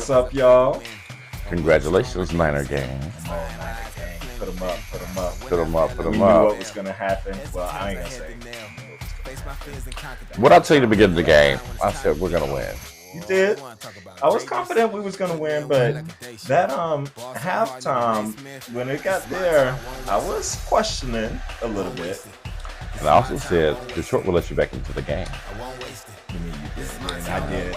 What's up, y'all? Congratulations, Niner gang. Come on, Niner gang. Put them up, put them up. Put them up, put We them knew up. what was going to happen. Well, I ain't going to say we knew what was going to happen. What I tell you at the beginning of the game, I said we're gonna win. You did. I was confident we was going to win, but that halftime, when it got there, I was questioning a little bit. And I also said Detroit will let you back into the game. You mean you did. And I did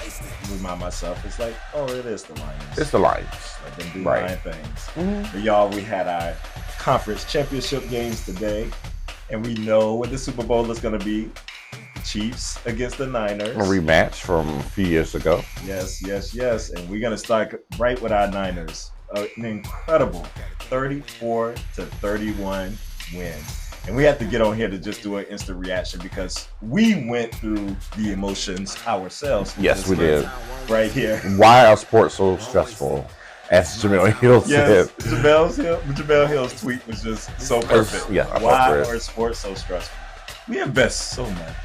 remind myself, it's like, oh, it is the Lions. It's the Lions. Let them do Right. Lion things. But y'all, we had our conference championship games today, and we know what the Super Bowl is going to be. The Chiefs against the Niners. A rematch from a few years ago. Yes. And we're going to start right with our Niners. An incredible 34-31 win. And we have to get on here to just do an instant reaction because we went through the emotions ourselves. Yes, we did. Right here. Why are sports so stressful? As Jamel Hill Yes, said. Jamel Hill's tweet was just so perfect. Yeah, why are sports so stressful? We invest so much.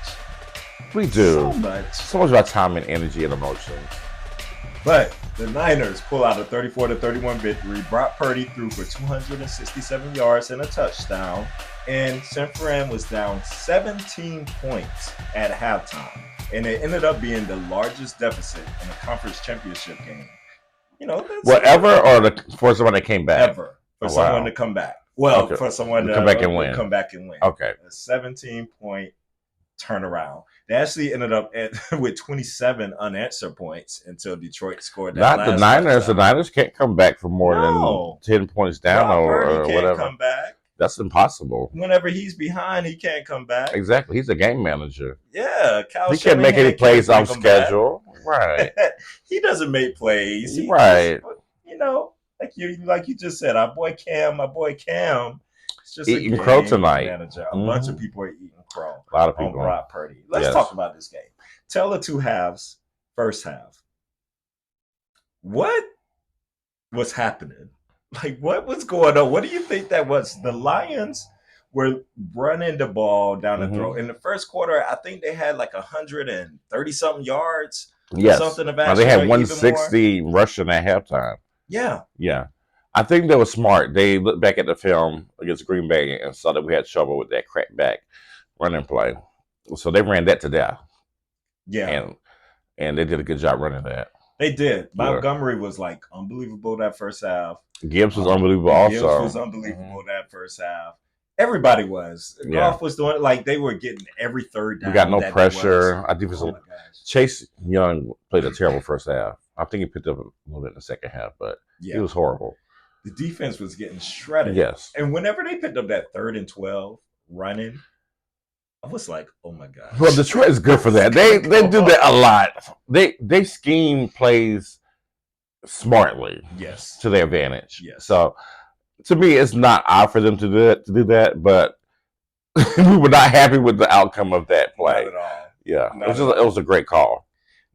We do. So much. So much about time and energy and emotions. But the Niners pull out a 34-31 victory. Brock Purdy threw for 267 yards and a touchdown. And San Fran was down 17 points at halftime. And it ended up being the largest deficit in a conference championship game. You know, that's whatever, or for someone that came back? Ever. For someone to come back. Well, for someone to come back and win. Come back and win. Okay. A 17-point turnaround. They actually ended up with 27 unanswered points until Detroit scored that. Not the Niners. Touchdown. The Niners can't come back for more than 10 points down or whatever. Come back. That's impossible. Whenever he's behind, he can't come back. Exactly. He's a game manager. Yeah. He can't make any plays off schedule. Right. He doesn't make plays. Right. You know, like you just said, our boy Cam. It's just eating crow tonight. Manager. A bunch of people are eating crow. A lot of people. On Brock Purdy. Let's talk about this game. Tell the two halves. First half. What was happening? Like, what was going on? What do you think that was? The Lions were running the ball down the throat. In the first quarter, I think they had like 130-something yards. Yes. Something of that. They had 160 rushing at halftime. Yeah. Yeah. I think they were smart. They looked back at the film against Green Bay and saw that we had trouble with that crackback running play. So they ran that to death. Yeah. And they did a good job running that. They did. Montgomery was like unbelievable that first half. Gibbs was unbelievable also. Gibbs was unbelievable that first half. Everybody was. Goff was doing it like they were getting every third down. We got no pressure. I think it was Chase Young played a terrible first half. I think he picked up a little bit in the second half, but it was horrible. The defense was getting shredded. Yes. And whenever they picked up that 3rd and 12 running, I was like, oh my God. Well, Detroit is good for that. They do that a lot. They scheme plays smartly. Yes. To their advantage. Yes. So to me, it's not odd for them to do that, but we were not happy with the outcome of that play. Not at all. Yeah. It was a great call.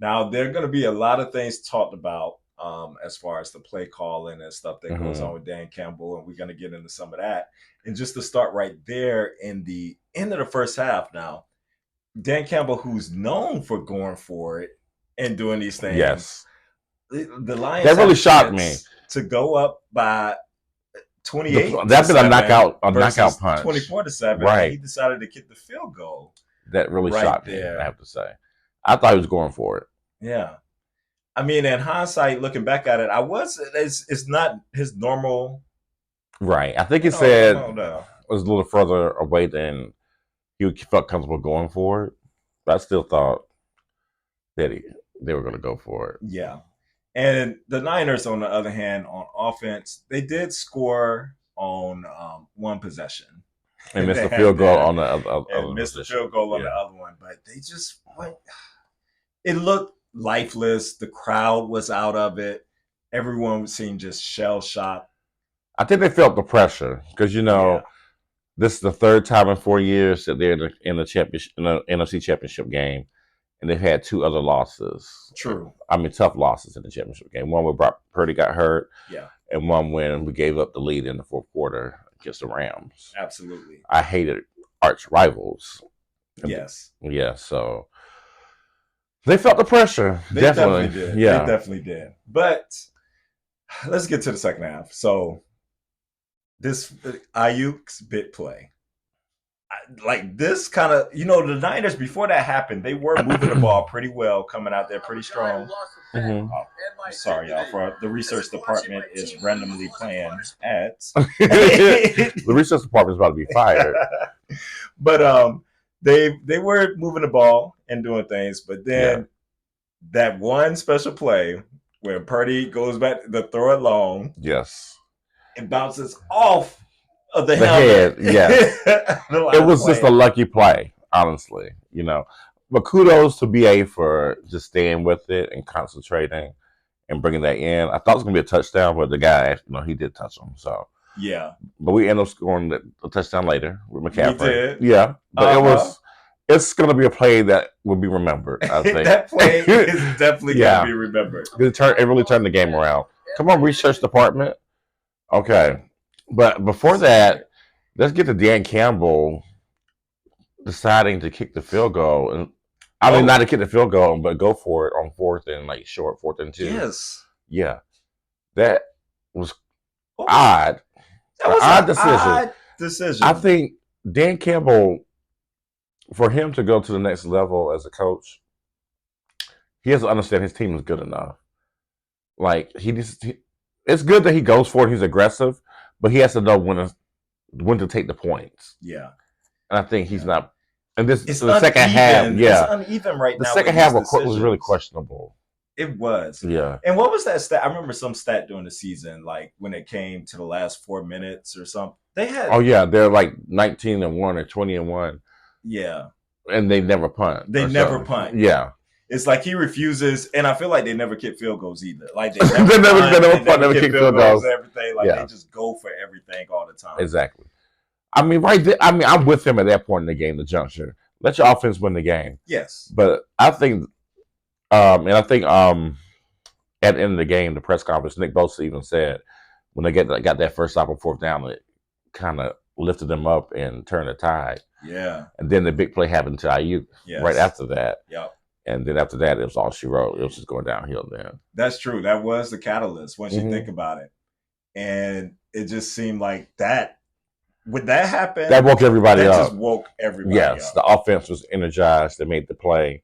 Now, there are going to be a lot of things talked about as far as the play calling and stuff that goes on with Dan Campbell, and we're going to get into some of that. And just to start right there in the end of the first half now, Dan Campbell, who's known for going for it and doing these things. Yes. The Lions that really shocked me. To go up by 28. That's been a knockout punch. 24-7. Right. He decided to kick the field goal. That really shocked me, I have to say. I thought he was going for it. Yeah. I mean, in hindsight, looking back at it, it's not his normal. Right. I think he said it was a little further away than he felt comfortable going for it. But I still thought that they were going to go for it. Yeah. And the Niners, on the other hand, on offense, they did score on one possession. And missed the field goal on the other and missed the field goal on the other one. But they just went. It looked lifeless. The crowd was out of it. Everyone seemed just shell-shocked. I think they felt the pressure because, this is the 3rd time in 4 years that they're in the championship, in the NFC Championship game, and they've had 2 other losses. True. I mean, tough losses in the championship game. One where Brock Purdy got hurt, and one when we gave up the lead in the 4th quarter against the Rams. Absolutely. I hated arch rivals. Yes. Yeah, so They felt the pressure. They definitely Definitely. did. They Yeah. definitely did. But let's get to the second half. So this Ayuk's bit play. Like this kind of, the Niners before that happened, they were moving the ball pretty well, coming out there pretty strong. Mm-hmm. Oh, I'm sorry, y'all, for the research department is randomly playing ads. The research department is about to be fired. But they were moving the ball and doing things, but then that one special play where Purdy goes back to throw it long, yes, and bounces off of the head, helmet. yes. It was just a lucky play, honestly, But kudos to BA for just staying with it and concentrating and bringing that in. I thought it was going to be a touchdown, but the guy, he did touch him. So yeah. But we ended up scoring a touchdown later with McCaffrey. We did. Yeah, but it's going to be a play that will be remembered, I think. That play is definitely going to be remembered. It really turned the game around. Come on, research department. Okay. But before that, let's get to Dan Campbell deciding to kick the field goal. And I mean, not to kick the field goal, but go for it on fourth and short, 4th and 2. Yes. Yeah. That was odd. That was an odd decision. I think Dan Campbell, for him to go to the next level as a coach, he has to understand his team is good enough. Like it's good that he goes for it. He's aggressive, but he has to know when to take the points. Yeah, and I think he's not. And the uneven. Second half, it's uneven right now. The second half was really questionable. It was. Yeah. And what was that stat? I remember some stat during the season, like when it came to the last 4 minutes or something. They had. Oh yeah, they're like 19-1 or 20-1. Yeah. And they never punt. They never punt. Yeah. It's like he refuses, and I feel like they never kick field goals either. Like they never kick field goals. Everything. Like they just go for everything all the time. Exactly. I mean, right there, I'm with him at that point in the game, the juncture. Let your offense win the game. Yes. But I think, at the end of the game, the press conference, Nick Bosa even said when they got that first stop on fourth down, it kind of lifted them up and turned the tide. Yeah. And then the big play happened to Ayuk right after that. Yep. And then after that, it was all she wrote. It was just going downhill then. That's true. That was the catalyst once you think about it. And it just seemed like that. Would that happen? That woke everybody up. That just woke everybody up. Yes, the offense was energized. They made the play.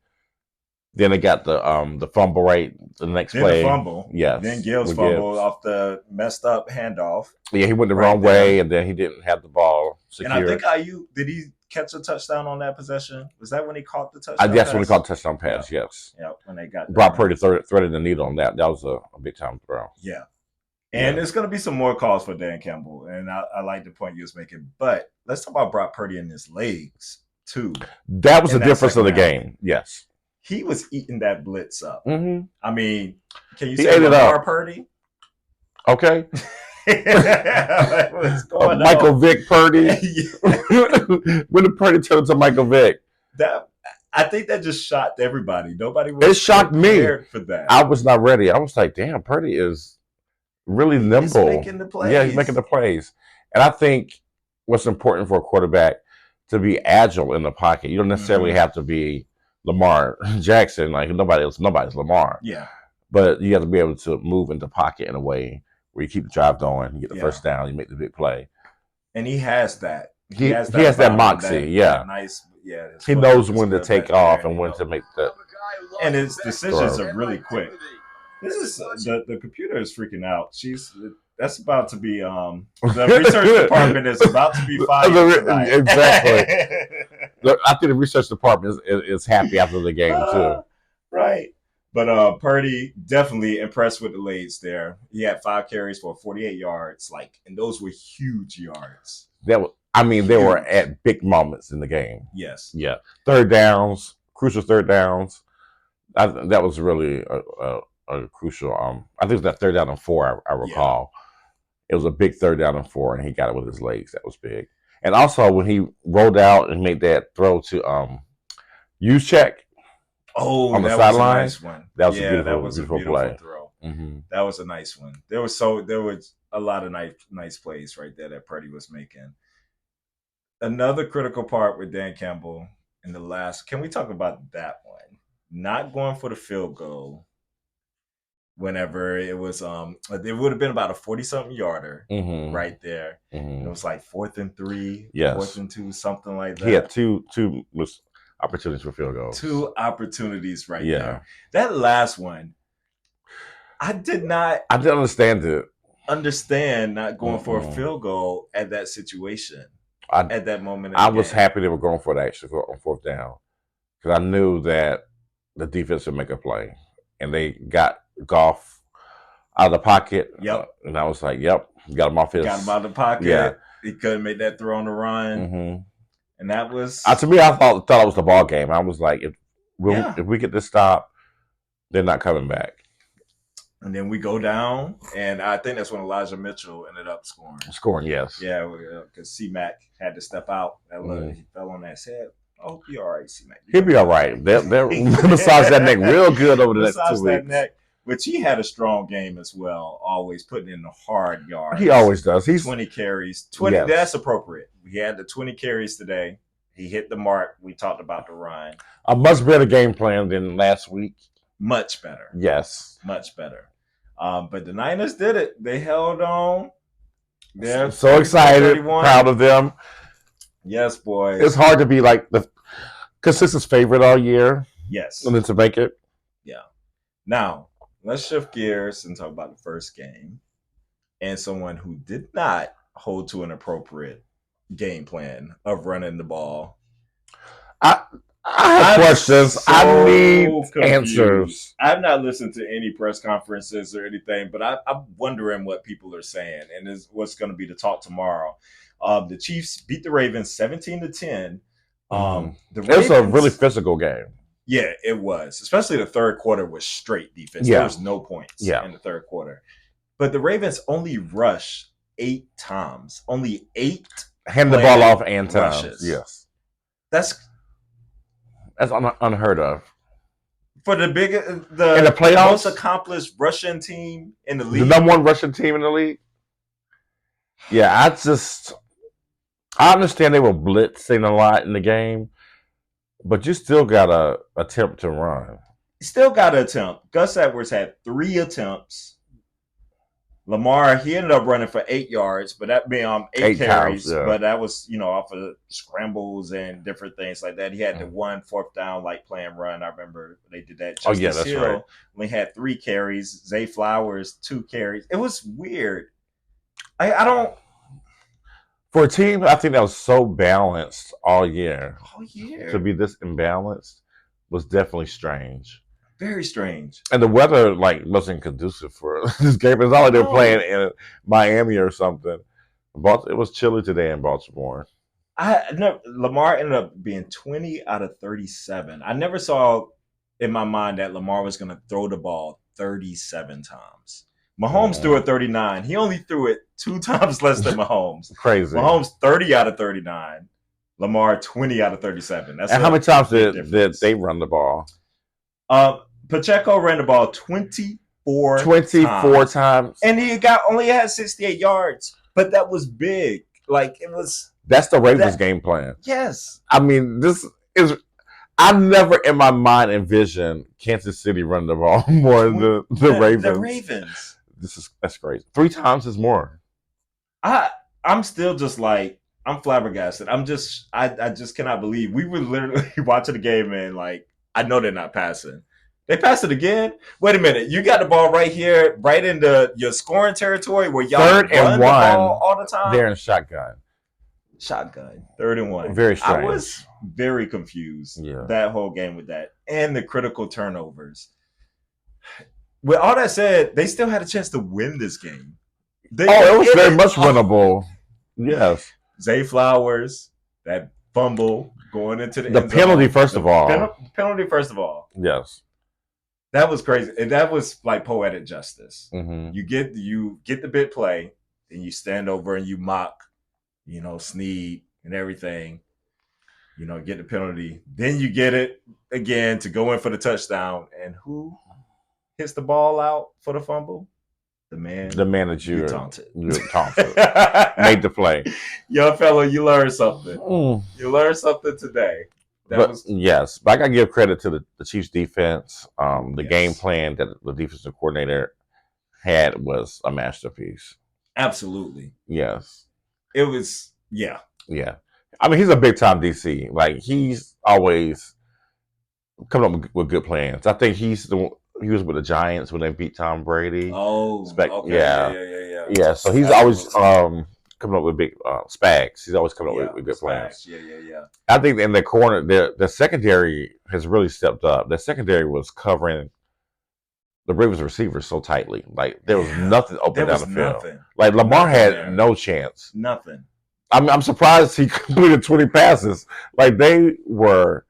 Then they got the fumble right the next play. The fumble. Yes. Then Gibbs fumbled off the messed up handoff. Yeah, he went the wrong way, and then he didn't have the ball secured. And I think Ayuk, did he catch a touchdown on that possession? Was that when he caught the touchdown pass? When he caught the touchdown pass, yes. Yeah, when they got Brock Purdy threaded the needle on that. That was a big time throw. Yeah. And there's going to be some more calls for Dan Campbell, and I like the point you was making. But let's talk about Brock Purdy and his legs, too. That was the difference of the game, yes. He was eating that blitz up. Mm-hmm. I mean, can you say Lamar Purdy? Okay. What's going Michael on? Vick Purdy. When did Purdy turn to Michael Vick? I think that just shocked everybody. Nobody was. It shocked me for that. I was not ready. I was like, damn, Purdy is really nimble. He's making the plays. Yeah, he's making the plays. And I think what's important for a quarterback to be agile in the pocket. You don't necessarily have to be Lamar Jackson. Like nobody's Lamar. Yeah. But you have to be able to move into pocket in a way where you keep the drive going, you get the first down, you make the big play. And he has that. He has that moxie, nice, he knows when to take off and when to make the. And his decisions are really quick. This is the computer is freaking out. That's about to be the research department is about to be fired tonight. Exactly. I think the research department is happy after the game too. Right. But Purdy definitely impressed with the legs there. He had 5 carries for 48 yards, and those were huge yards. They were at big moments in the game. Yes. Yeah. Third downs, crucial third downs. That was really a crucial. I think it was that 3rd down and 4. I recall. It was a big 3rd down and 4, and he got it with his legs. That was big. And also when he rolled out and made that throw to Juszczyk. Oh, on the sideline. Nice one. That was a beautiful play. Throw. Mm-hmm. That was a nice one. There was a lot of nice plays right there that Purdy was making. Another critical part with Dan Campbell in the last. Can we talk about that one? not going for the field goal whenever it was it would have been about a 40-something yarder right there. And it was like 4th and 3, Yes. 4th and 2, something like that. He had two opportunities for field goals. 2 opportunities right there. That last one, I didn't understand it. Understand not going for a field goal at that situation. At that moment, I was happy they were going for it actually on 4th down because I knew that the defense would make a play, and they got Goff out of the pocket. Yep. And I was like, "Yep, got him off his." Got him out of the pocket. Yeah. He couldn't make that throw on the run, and that was to me. I thought it was the ball game. I was like, if we get this stop, they're not coming back. And then we go down, and I think that's when Elijah Mitchell ended up scoring. Yes. Yeah, because C-Mac had to step out. He fell on that head. I hope you're all right, C-Mac. He'll be all right. They're massage that neck real good over the next 2 weeks. Neck, which he had a strong game as well, always putting in the hard yards. He always does. He's 20 carries. 20. Yes. That's appropriate. He had the 20 carries today. He hit the mark. We talked about the run. A much better game plan than last week. Much better. Yes. Much better. But the Niners did it. They held on. They're so excited, proud of them. Yes, boys. It's hard to be like the consistent favorite all year. Yes. And then to make it. Yeah. Now, let's shift gears and talk about the first game and someone who did not hold to an appropriate game plan of running the ball. I have questions. So I need answers. I've not listened to any press conferences or anything, but I'm wondering what people are saying, and is what's going to be the talk tomorrow. The Chiefs beat the Ravens 17-10. It was a really physical game. Yeah, it was. Especially the third quarter was straight defense. There was no points in the third quarter. But the Ravens only rushed 8 times. Only 8 hand the ball off and times. Yes. That's unheard of. For the in the playoffs, most accomplished Russian team in the league. The number 1 Russian team in the league. Yeah, I understand they were blitzing a lot in the game, but you still got to attempt to run. Still got to attempt. Gus Edwards had 3 attempts. Lamar, he ended up running for 8 yards, but that being 8 carries. Times, but that was, off of scrambles and different things like that. He had the 1 4th down playing run. I remember they did that. That's Hill right. Only had 3 carries. Zay Flowers 2 carries. It was weird. I don't. For a team, I think that was so balanced all year. All year. To be this imbalanced was definitely strange. Very strange. And the weather wasn't conducive for this game. It's not like they were playing in Miami or something. It was chilly today in Baltimore. Lamar ended up being 20 out of 37. I never saw in my mind that Lamar was going to throw the ball 37 times. Mahomes threw it 39. He only threw it 2 times less than Mahomes. Crazy. Mahomes 30 out of 39. Lamar 20 out of 37. And how many times did they run the ball? Pacheco ran the ball 24 times. And he only had 68 yards. But that was big. It was. That's the Ravens game plan. Yes. I mean, I never in my mind envisioned Kansas City running the ball more than the Ravens. The Ravens. That's crazy. 3 times is more. I'm still just I'm flabbergasted. I just cannot believe we were literally watching the game and I know they're not passing. They passed it again. Wait a minute, you got the ball right here, right into your scoring territory where y'all 3rd and 1 the ball all the time. They're in shotgun. 3rd and 1. Very strange. I was very confused that whole game with that and the critical turnovers. With all that said, they still had a chance to win this game. It was very much winnable. Yes. Zay Flowers, that fumble going into the end penalty zone. First of all. Penalty first of all. Yes. That was crazy. And that was poetic justice. Mm-hmm. You get the big play, and you stand over and you mock, Snead and everything. Get the penalty. Then you get it again to go in for the touchdown. And who hits the ball out for the fumble? The man that you taunted. Made the play. Young fella, you learned something. You learned something today. Yes, but I gotta give credit to the Chiefs defense. The game Yes. plan that the defensive coordinator had was a masterpiece. Absolutely. Yes. It was, yeah. Yeah. I mean, he's a big time DC. Like he's always coming up with good plans. I think he was with the Giants when they beat Tom Brady. Oh, okay. Yeah, Yeah. yeah. So he's always Absolutely. coming up with big spags. He's always coming up Yeah. with good plans. Spags. Yeah. I think in the corner, the secondary has really stepped up. The secondary was covering the Ravens receivers so tightly. Like there was Yeah. nothing open There down was the field. nothing. Like Lamar Nothing had there. no chance. Nothing. I'm surprised he completed 20 passes. Like they were.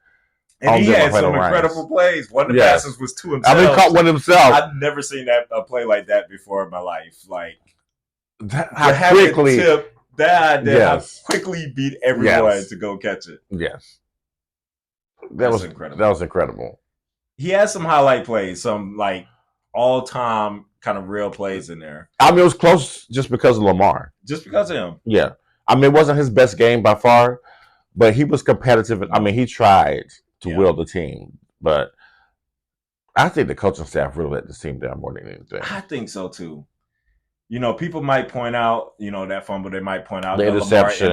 And he had some incredible plays. One of the passes was to himself. I mean, he caught one himself. I've never seen a play like that before in my life. Like how quickly how quickly beat everyone to go catch it. Yes, that was incredible. That was incredible. He had some highlight plays, some like all-time kind of real plays in there. I mean, it was close just because of Lamar. Just because of him. Yeah, I mean, it wasn't his best game by far, but he was competitive. I mean, he tried to will the team, but I think the coaching staff really let the team down more than anything. I think so too. You know, people might point out, that fumble. They might point out the interception,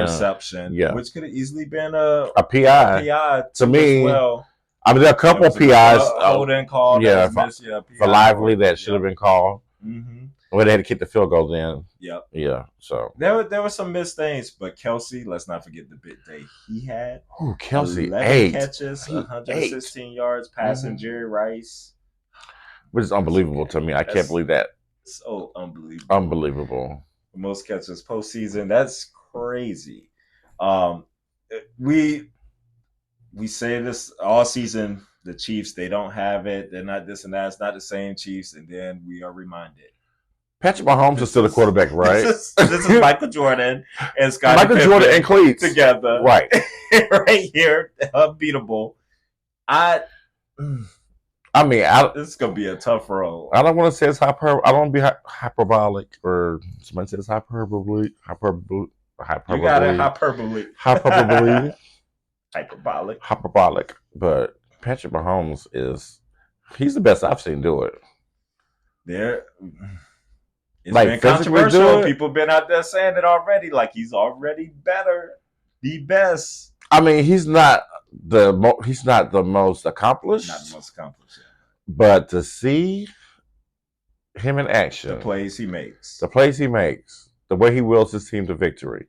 which could have easily been a PI to me. As well. I mean, there are a couple of PIs. Holding call. For Lively that should have been called. Mm-hmm. Well, they had to kick the field goal then. Yep. Yeah. So there were some missed things, but Kelsey, let's not forget the big day he had. Oh, Kelsey, 11 catches, 116 yards, passing Jerry Rice, which is unbelievable to me. I can't believe that. So unbelievable. Unbelievable. Most catches postseason. That's crazy. We say this all season. The Chiefs, they don't have it. They're not this and that. It's not the same Chiefs. And then we are reminded. Patrick Mahomes is still the quarterback, right? This is Michael Jordan and Scottie Michael Pippen Jordan and Cleats together, right? Right here, unbeatable. This is gonna be a tough road. I don't want to say it's hyper. I don't want to be hyperbolic, or somebody says hyperbole. You got it, hyperbole. Hyperbolic. But Patrick Mahomes he's the best I've seen do it. It's been controversial. People have been out there saying it already. Like he's already better, the best. I mean, he's not the most accomplished. Not the most accomplished. Yeah. But to see him in action, the plays he makes, the way he wills his team to victory.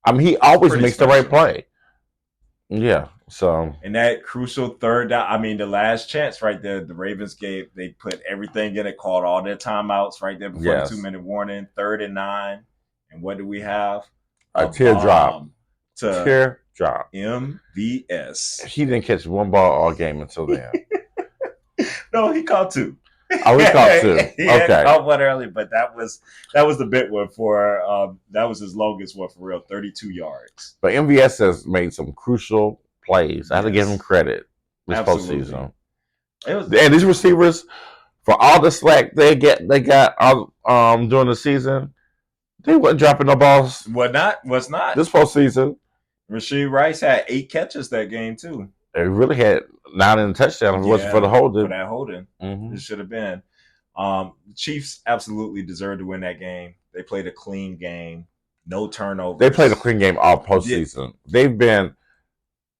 I mean, he always makes the right play. Yeah. So and that crucial third down. I mean, the last chance right there, the Ravens they put everything in it, called all their timeouts right there before the 2-minute warning, 3rd and 9. And what do we have? A teardrop. Teardrop. MVS. He didn't catch one ball all game until then. No, he caught 2. Oh, he caught 2. Okay, caught one early, but that was the big one for that was his longest one for real, 32 yards. But MVS has made some crucial plays. I have to give him credit this postseason. And these receivers, for all the slack they got during the season, they wasn't dropping no balls. Was not this postseason. Rashee Rice had 8 catches that game too. They really had 9 in the touchdown. If it wasn't for the holding. For that holding, it should have been. The Chiefs absolutely deserved to win that game. They played a clean game, no turnovers. They played a clean game all postseason. They've been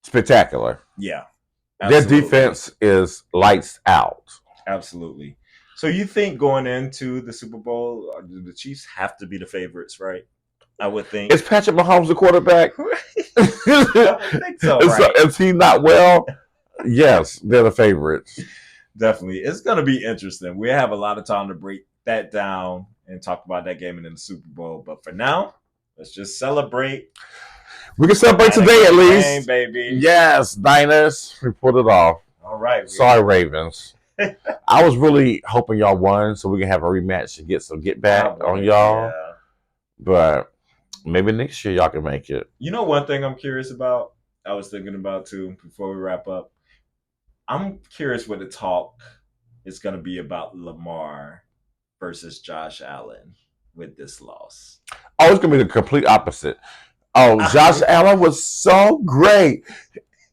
spectacular. Yeah, absolutely. Their defense is lights out. Absolutely. So you think going into the Super Bowl, the Chiefs have to be the favorites, right? I would think. Is Patrick Mahomes the quarterback? I would think so, right? Is he not well? Yes, they're the favorites. Definitely. It's going to be interesting. We have a lot of time to break that down and talk about that game and in the Super Bowl. But for now, let's just celebrate. We can celebrate today at least. Game, baby. Yes, Niners. We pulled it off. All right. Sorry, Ravens. I was really hoping y'all won so we can have a rematch and get some get back on y'all. Yeah. But maybe next year y'all can make it. You know one thing I'm curious about? I was thinking about too before we wrap up. I'm curious what the talk is going to be about Lamar versus Josh Allen with this loss. Oh, it's going to be the complete opposite. Oh, Josh Allen was so great.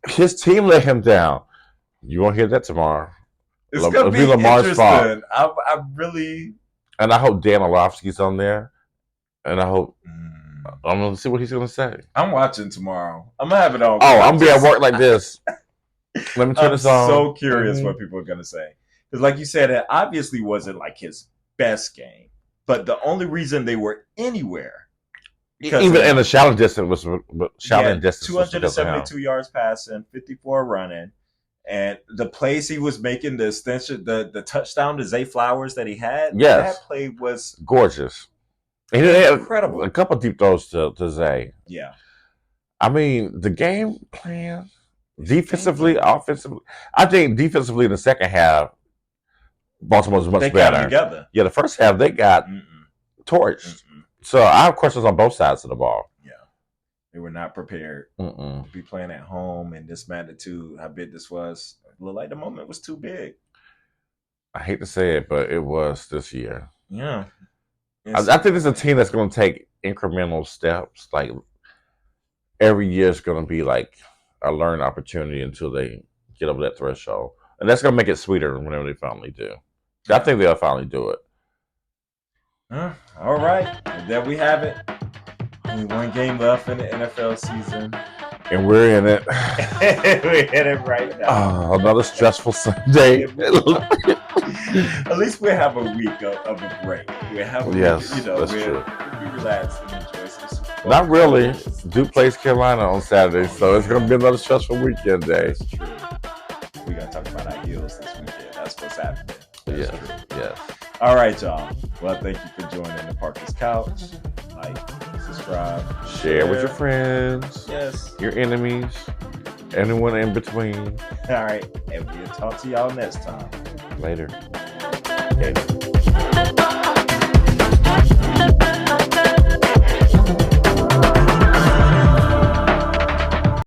His team let him down. You won't hear that tomorrow. It's gonna be Lamar's interesting. fault. I really, and I hope Dan Orlovsky's on there. And I hope I'm gonna see what he's gonna say. I'm watching tomorrow. I'm gonna have it on. Oh, I'm be at work like this. Let me turn this on. I'm so curious what people are gonna say because, like you said, it obviously wasn't like his best game, but the only reason they were anywhere, even in the shouting distance was 272 yards passing, 54 running, and the plays he was making, the extension, the touchdown to Zay Flowers that he had, that play was gorgeous. He had incredible. A couple deep throws to Zay. Yeah, I mean the game plan, defensively, offensively. I think defensively in the second half, Baltimore was much better. Came together. Yeah, the first half they got torched. So I have questions on both sides of the ball. Yeah, they were not prepared to be playing at home in this magnitude. How big this was? It looked like the moment was too big. I hate to say it, but it was this year. Yeah. I think it's a team that's going to take incremental steps. Like every year is going to be like a learning opportunity until they get over that threshold, and that's going to make it sweeter whenever they finally do. I think they'll finally do it. All right, and there we have it. Only one game left in the NFL season, and we're in it. We're in it right now. Another stressful Sunday. At least we have a week of a break. We have a week, that's true. We relax and enjoy some. Not really. Duke plays Carolina on Saturday, so it's going to be another stressful weekend day. That's true. We got to talk about our Eagles this weekend. That's what's happening. Yes. All right, y'all. Well, thank you for joining the Parker's Couch. Like, subscribe, share with your friends. Yes. Your enemies. Anyone in between. All right. And we'll talk to y'all next time. Later. Okay.